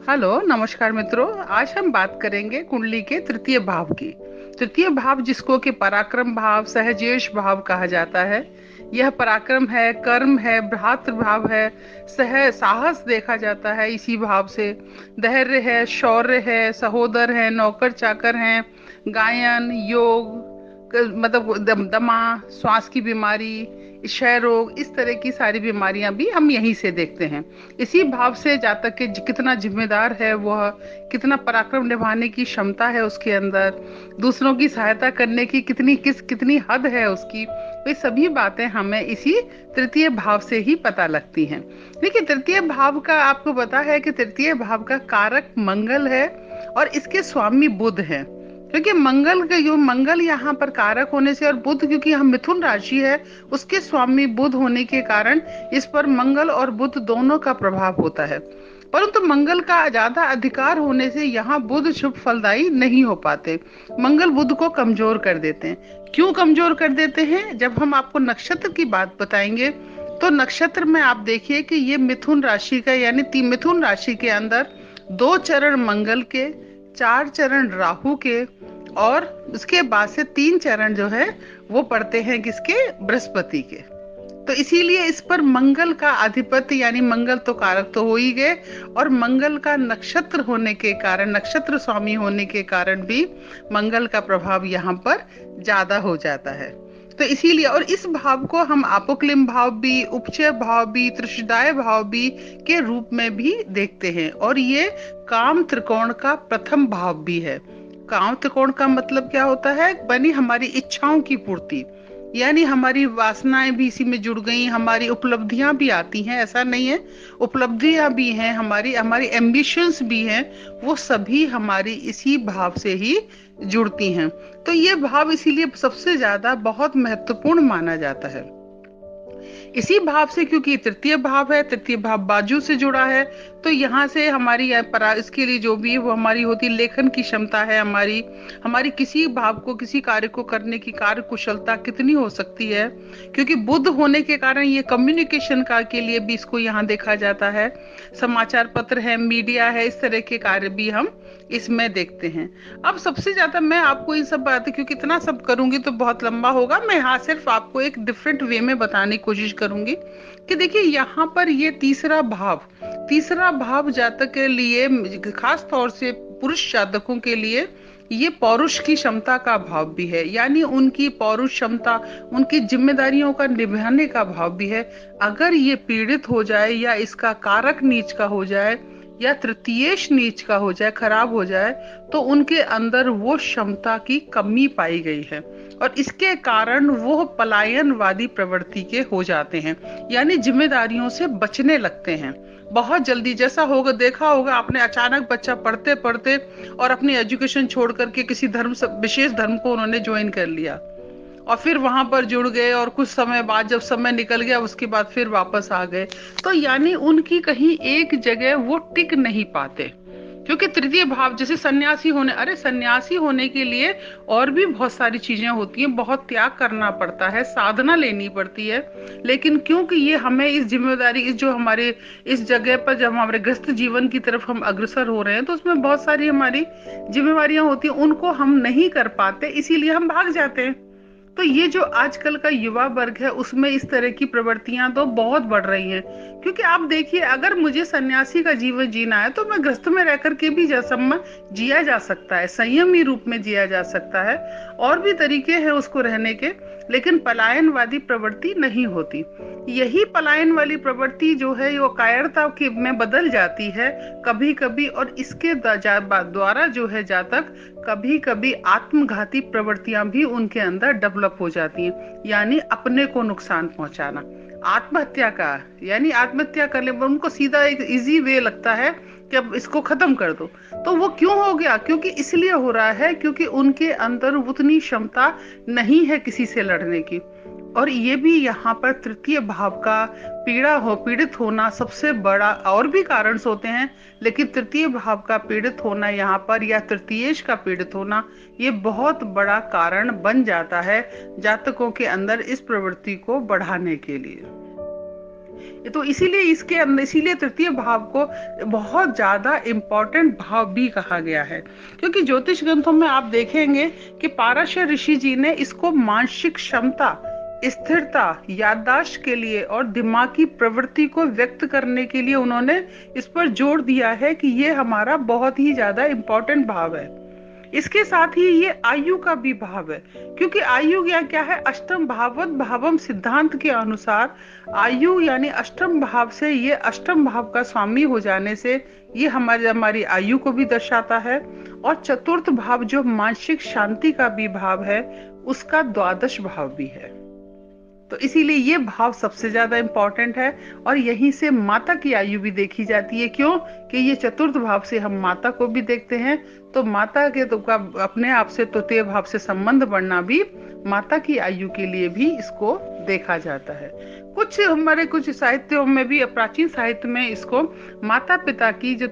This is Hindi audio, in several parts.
हेलो, नमस्कार मित्रों। आज हम बात करेंगे कुंडली के तृतीय भाव की। तृतीय भाव जिसको कि पराक्रम भाव, सहजेश भाव कहा जाता है। यह पराक्रम है, कर्म है, भ्रातृ भाव है, साहस देखा जाता है इसी भाव से। धैर्य है, शौर्य है, सहोदर है, नौकर चाकर हैं, गायन, योग, मतलब दमा, श्वास की बीमारी, क्षय रोग, इस तरह की सारी बीमारियां भी हम यहीं से देखते हैं। इसी भाव से जातक के कितना जिम्मेदार है वह, कितना पराक्रम निभाने की क्षमता है उसके अंदर, दूसरों की सहायता करने की कितनी हद है उसकी, ये सभी बातें हमें इसी तृतीय भाव से ही पता लगती हैं। देखिए, तृतीय भाव का आपको पता है कि तृतीय भाव का कारक मंगल है और इसके स्वामी बुध हैं। क्योंकि मंगल यहाँ पर कारक होने से, और बुध क्योंकि हम मिथुन राशि है उसके स्वामी बुध होने के कारण इस पर मंगल और बुध दोनों का प्रभाव होता है। परंतु मंगल का ज्यादा अधिकार होने से यहाँ बुध शुभ फलदायी नहीं हो पाते। मंगल बुध को कमजोर कर देते हैं। क्यों कमजोर कर देते हैं, जब हम आपको नक्षत्र की बात बताएंगे तो नक्षत्र में आप देखिए कि ये मिथुन राशि का, यानी मिथुन राशि के अंदर 2 चरण मंगल के, 4 चरण राहु के, और उसके बाद से 3 चरण जो है वो पड़ते हैं किसके, बृहस्पति के। तो इसीलिए इस पर मंगल का आधिपत्य, यानी मंगल तो कारक तो हो ही गए, और मंगल का नक्षत्र होने के कारण, नक्षत्र स्वामी होने के कारण भी मंगल का प्रभाव यहाँ पर ज्यादा हो जाता है। तो इसीलिए, और इस भाव को हम आपोक्लिम भाव भी, उपचय भाव भी, त्रिशदाय भाव भी के रूप में भी देखते हैं। और ये काम त्रिकोण का प्रथम भाव भी है। काम त्रिकोण का मतलब क्या होता है, बनी हमारी इच्छाओं की पूर्ति, यानी हमारी वासनाएं भी इसी में जुड़ गई, हमारी उपलब्धियां भी आती हैं, ऐसा नहीं है, उपलब्धियां भी हैं, हमारी हमारी एम्बिशंस भी हैं, वो सभी हमारी इसी भाव से ही जुड़ती हैं। तो ये भाव इसीलिए सबसे ज्यादा बहुत महत्वपूर्ण माना जाता है इसी भाव से, क्योंकि तृतीय भाव है, तृतीय भाव बाजू से जुड़ा है। तो यहाँ से हमारी इसके लिए जो भी वो हमारी होती लेखन की क्षमता है, हमारी हमारी किसी भाव को, किसी कार्य को करने की कार्य कुशलता कितनी हो सकती है। क्योंकि बुध होने के कारण ये कम्युनिकेशन का के लिए भी इसको यहाँ देखा जाता है। समाचार पत्र है, मीडिया है, इस तरह के कार्य भी हम इसमें देखते हैं। अब सबसे ज्यादा मैं आपको इन सब बातें, क्योंकि इतना सब करूंगी तो बहुत लंबा होगा, मैं यहाँ सिर्फ आपको एक डिफरेंट वे में बताने की कोशिश करूंगी कि देखिए, यहाँ पर ये तीसरा भाव जातक के लिए, खास तौर से पुरुष जातकों के लिए, ये पौरुष की क्षमता का भाव भी है, यानी उनकी पौरुष क्षमता, उनकी जिम्मेदारियों का निभाने का भाव भी है। अगर ये पीड़ित हो जाए, या इसका कारक नीच का हो जाए, या तृतीयेश नीच का हो जाए, खराब हो जाए, तो उनके अंदर वो क्षमता की कमी पाई गई है, और इसके कारण वो पलायनवादी प्रवृत्ति के हो जाते हैं, यानी जिम्मेदारियों से बचने लगते हैं बहुत जल्दी। जैसा होगा, देखा होगा आपने, अचानक बच्चा पढ़ते पढ़ते और अपनी एजुकेशन छोड़ करके किसी विशेष धर्म को उन्होंने ज्वाइन कर लिया, और फिर वहां पर जुड़ गए, और कुछ समय बाद जब समय निकल गया उसके बाद फिर वापस आ गए। तो यानी उनकी कहीं एक जगह वो टिक नहीं पाते, क्योंकि तृतीय भाव, जैसे सन्यासी होने के लिए और भी बहुत सारी चीजें होती हैं, बहुत त्याग करना पड़ता है, साधना लेनी पड़ती है। लेकिन क्योंकि ये हमें इस जिम्मेदारी, इस जो हमारे इस जगह पर जब हमारे ग्रस्त जीवन की तरफ हम अग्रसर हो रहे हैं, तो उसमें बहुत सारी हमारी जिम्मेवारियां होती हैं, उनको हम नहीं कर पाते, इसीलिए हम भाग जाते हैं। तो ये जो आजकल का युवा वर्ग है, उसमें इस तरह की प्रवृत्तियां तो बहुत बढ़ रही हैं। क्योंकि आप देखिए, अगर मुझे सन्यासी का जीवन जीना है तो मैं गृहस्थ में रह करके भी जिया जा सकता है, संयमी रूप में जिया जा सकता है, और भी तरीके हैं उसको रहने के, लेकिन पलायनवादी प्रवृत्ति नहीं होती। यही पलायन वाली प्रवृत्ति जो है वो कायरता के में बदल जाती है कभी कभी, और इसके द्वारा जो है जातक कभी कभी आत्मघाती प्रवृत्तियां भी उनके अंदर डेवलप हो जाती हैं, यानी अपने को नुकसान पहुंचाना, आत्महत्या का, यानी आत्महत्या करने पर उनको सीधा एक इजी वे लगता है कि अब इसको खत्म कर दो। तो वो क्यों हो गया, क्योंकि इसलिए हो रहा है क्योंकि उनके अंदर उतनी क्षमता नहीं है किसी से लड़ने की। और ये भी यहाँ पर तृतीय भाव का पीड़ित होना सबसे बड़ा, और भी कारण होते हैं, लेकिन तृतीय भाव का पीड़ित होना यहाँ पर, या तृतीयेश का पीड़ित होना, ये बहुत बड़ा कारण बन जाता है जातकों के अंदर इस प्रवृत्ति को बढ़ाने के लिए। तो इसीलिए इसके अंदर, इसीलिए तृतीय भाव को बहुत ज्यादा इम्पोर्टेंट भाव भी कहा गया है। क्योंकि ज्योतिष ग्रंथों में आप देखेंगे कि पाराशर ऋषि जी ने इसको मानसिक क्षमता, स्थिरता, याददाश्त के लिए और दिमाग की प्रवृत्ति को व्यक्त करने के लिए उन्होंने इस पर जोर दिया है कि ये हमारा बहुत ही ज्यादा इम्पोर्टेंट भाव है। इसके साथ ही ये आयु का भी भाव है, क्योंकि आयु क्या है, अष्टम भाववत भावम सिद्धांत के अनुसार आयु यानी अष्टम भाव से, ये अष्टम भाव का स्वामी हो जाने से ये हमारी आयु को भी दर्शाता है। और चतुर्थ भाव जो मानसिक शांति का भी भाव है, उसका द्वादश भाव भी है। तो इसीलिए ये भाव सबसे ज्यादा इंपॉर्टेंट है। और यहीं से माता की आयु भी देखी जाती है। क्यों? कि ये चतुर्थ भाव से हम माता को भी देखते हैं, तो माता के तो का अपने आप से तृतीय भाव से संबंध बढ़ना भी माता की आयु के लिए भी इसको देखा जाता है। कुछ साहित्यों में भी, प्राचीन साहित्य में इसको माता पिता की जो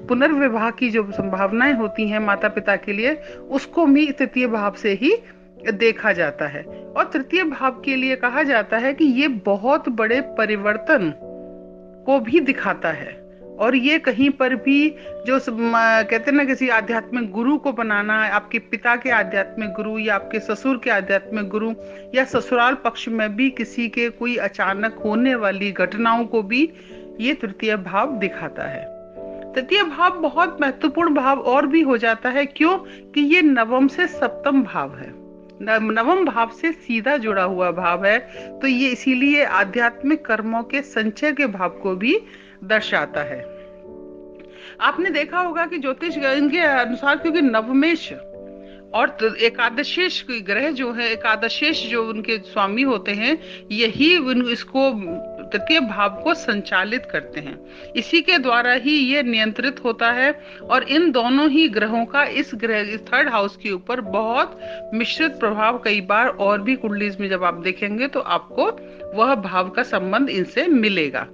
पुनर्विवाह की जो संभावनाएं होती हैं माता पिता के लिए, उसको भी तृतीय भाव से ही देखा जाता है। और तृतीय भाव के लिए कहा जाता है कि ये बहुत बड़े परिवर्तन को भी दिखाता है। और ये कहीं पर भी जो कहते हैं ना, किसी आध्यात्मिक गुरु को बनाना, आपके पिता के आध्यात्मिक गुरु या आपके ससुर के आध्यात्मिक गुरु, या ससुराल पक्ष में भी किसी के कोई अचानक होने वाली घटनाओं को भी ये तृतीय भाव दिखाता है। तृतीय भाव बहुत महत्वपूर्ण भाव और भी हो जाता है। क्यों? कि ये नवम से सप्तम भाव है, नवम भाव से सीधा जुड़ा हुआ भाव है। तो ये इसीलिए आध्यात्मिक कर्मों के संचय के भाव को भी दर्शाता है। आपने देखा होगा कि ज्योतिष के अनुसार, क्योंकि नवमेश और एकादशेश ग्रह जो है, एकादशेश जो उनके स्वामी होते हैं, यही इसको तृतीय भाव को संचालित करते हैं। इसी के द्वारा ही ये नियंत्रित होता है। और इन दोनों ही ग्रहों का इस थर्ड हाउस के ऊपर बहुत मिश्रित प्रभाव कई बार और भी कुंडली में जब आप देखेंगे तो आपको वह भाव का संबंध इनसे मिलेगा।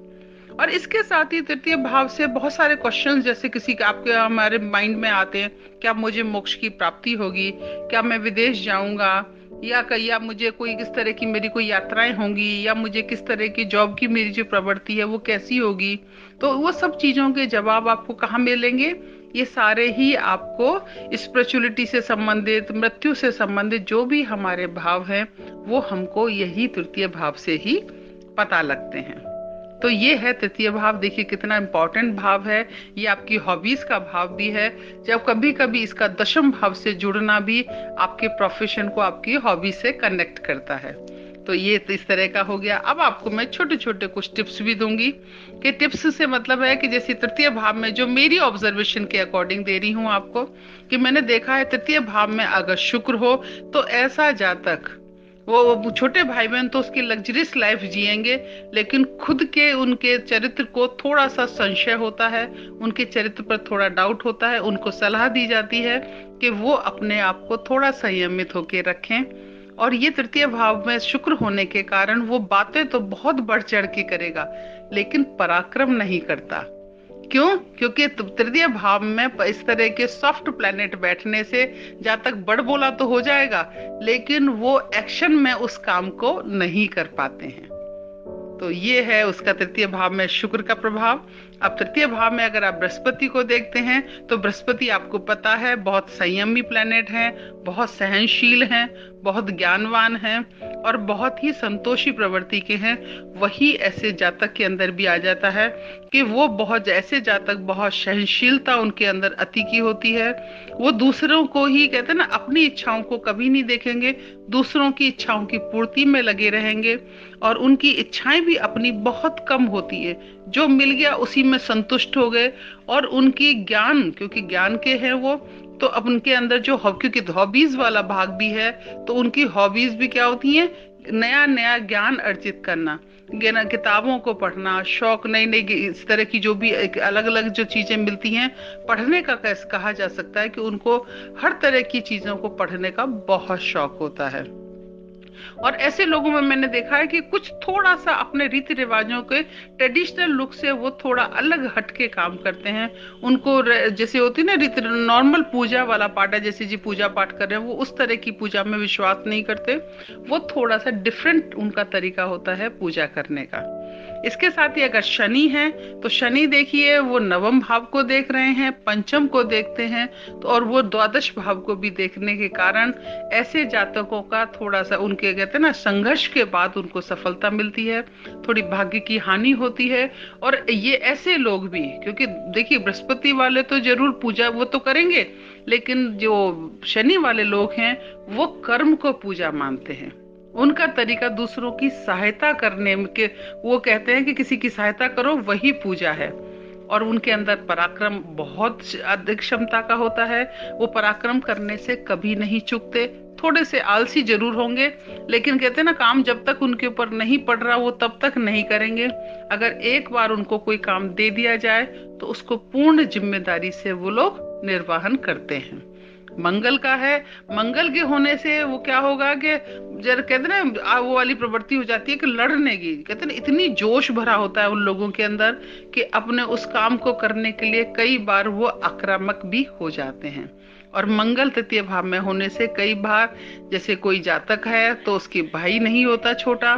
और इसके साथ ही तृतीय भाव से बहुत सारे क्वेश्चंस जैसे किसी के आपके हमारे माइंड में आते हैं, क्या मुझे मोक्ष की प्राप्ति होगी, क्या मैं विदेश जाऊंगा, या मुझे कोई किस तरह की मेरी कोई यात्राएं होंगी, या मुझे किस तरह की जॉब की मेरी जो प्रवृत्ति है वो कैसी होगी। तो वो सब चीजों के जवाब आपको कहाँ मिलेंगे? ये सारे ही आपको स्पिरिचुअलिटी से संबंधित, मृत्यु से संबंधित जो भी हमारे भाव हैं, वो हमको यही तृतीय भाव से ही पता लगते हैं। तो ये है तृतीय भाव। देखिए कितना इंपॉर्टेंट भाव है। ये आपकी हॉबीज का भाव भी है। जब कभी कभी इसका दशम भाव से जुड़ना भी आपके प्रोफेशन को आपकी हॉबी से कनेक्ट करता है। तो ये तो इस तरह का हो गया। अब आपको मैं छोटे छोटे कुछ टिप्स भी दूंगी, कि टिप्स से मतलब है कि जैसे तृतीय भाव में जो मेरी ऑब्जर्वेशन के अकॉर्डिंग दे रही हूँ आपको, कि मैंने देखा है तृतीय भाव में अगर शुक्र हो तो ऐसा जातक, वो छोटे भाई बहन तो उसकी लग्जरियस लाइफ जिएंगे, लेकिन खुद के उनके चरित्र को थोड़ा सा संशय होता है, उनके चरित्र पर थोड़ा डाउट होता है। उनको सलाह दी जाती है कि वो अपने आप को थोड़ा संयमित होकर रखें। और ये तृतीय भाव में शुक्र होने के कारण वो बातें तो बहुत बढ़ चढ़ के करेगा, लेकिन पराक्रम नहीं करता। क्यों? क्योंकि तृतीय भाव में इस तरह के सॉफ्ट प्लैनेट बैठने से जहां तक बड़ बोला तो हो जाएगा, लेकिन वो एक्शन में उस काम को नहीं कर पाते हैं। तो ये है उसका तृतीय भाव में शुक्र का प्रभाव। अब तृतीय भाव में अगर आप बृहस्पति को देखते हैं तो बृहस्पति आपको पता है बहुत संयमी प्लैनेट है, बहुत सहनशील हैं, बहुत ज्ञानवान हैं और बहुत ही संतोषी प्रवृत्ति के हैं। वही ऐसे जातक के अंदर भी आ जाता है कि वो बहुत, ऐसे जातक बहुत सहनशीलता उनके अंदर अति की होती है। वो दूसरों को ही कहते हैं ना, अपनी इच्छाओं को कभी नहीं देखेंगे, दूसरों की इच्छाओं की पूर्ति में लगे रहेंगे। और उनकी इच्छाएं भी अपनी बहुत कम होती है, जो मिल गया उसी में संतुष्ट हो गए। और उनकी ज्ञान, क्योंकि ज्ञान के हैं वो, तो अब उनके अंदर जो क्योंकि हॉबीज वाला भाग भी है, तो उनकी हॉबीज भी क्या होती हैं? नया नया ज्ञान अर्जित करना, किताबों को पढ़ना, शौक, नई नई इस तरह की जो भी अलग अलग जो चीजें मिलती हैं पढ़ने का, कैसे कहा जा सकता है कि उनको हर तरह की चीजों को पढ़ने का बहुत शौक होता है। और ऐसे लोगों में मैंने देखा है कि कुछ थोड़ा सा अपने रीति रिवाजों के ट्रेडिशनल लुक से वो थोड़ा अलग हटके काम करते हैं। उनको जैसे होती ना रीति, नॉर्मल पूजा वाला पाठ है, जैसे जी पूजा पाठ कर रहे हैं, वो उस तरह की पूजा में विश्वास नहीं करते। वो थोड़ा सा डिफरेंट उनका तरीका होता है पूजा करने का। इसके साथ ही अगर शनि है तो शनि देखिए वो नवम भाव को देख रहे हैं, पंचम को देखते हैं, तो और वो द्वादश भाव को भी देखने के कारण ऐसे जातकों का थोड़ा सा उनके कहते हैं ना संघर्ष के बाद उनको सफलता मिलती है, थोड़ी भाग्य की हानि होती है। और ये ऐसे लोग भी, क्योंकि देखिए बृहस्पति वाले तो जरूर पूजा वो तो करेंगे, लेकिन जो शनि वाले लोग हैं वो कर्म को पूजा मानते हैं। उनका तरीका दूसरों की सहायता करने के, वो कहते हैं कि किसी की सहायता करो वही पूजा है। और उनके अंदर पराक्रम बहुत अधिक क्षमता का होता है, वो पराक्रम करने से कभी नहीं चूकते। थोड़े से आलसी जरूर होंगे, लेकिन कहते हैं ना काम जब तक उनके ऊपर नहीं पड़ रहा वो तब तक नहीं करेंगे। अगर एक बार उनको कोई काम दे दिया जाए तो उसको पूर्ण जिम्मेदारी से वो लोग निर्वाहन करते हैं। मंगल का है, मंगल के होने से वो क्या होगा कि जरा कहते ना वो वाली प्रवृत्ति हो जाती है कि लड़ने की, कहते ना इतनी जोश भरा होता है उन लोगों के अंदर कि अपने उस काम को करने के लिए कई बार वो आक्रामक भी हो जाते हैं। और मंगल तृतीय भाव में होने से कई बार जैसे कोई जातक है तो उसकी भाई नहीं होता छोटा,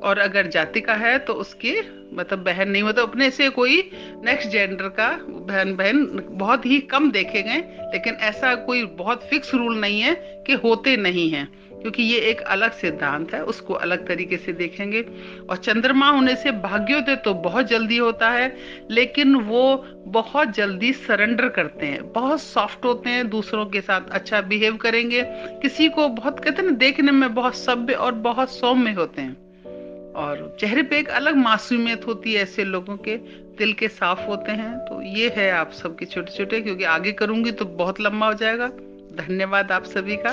और अगर जातिका है तो उसकी मतलब बहन नहीं, मतलब अपने से कोई नेक्स्ट जेंडर का बहन बहन बहुत ही कम देखे गए, लेकिन ऐसा कोई बहुत फिक्स रूल नहीं है कि होते नहीं हैं, क्योंकि ये एक अलग सिद्धांत है, उसको अलग तरीके से देखेंगे। और चंद्रमा होने से भाग्योदय तो बहुत जल्दी होता है, लेकिन वो बहुत जल्दी सरेंडर करते हैं, बहुत सॉफ्ट होते हैं, दूसरों के साथ अच्छा बिहेव करेंगे, किसी को बहुत कहते हैं ना देखने में बहुत सभ्य और बहुत सौम्य होते हैं, और चेहरे पे एक अलग मासूमियत होती है, ऐसे लोगों के दिल के साफ होते हैं। तो ये है आप सबके छोटे छोटे, क्योंकि आगे करूंगी तो बहुत लंबा हो जाएगा। धन्यवाद आप सभी का।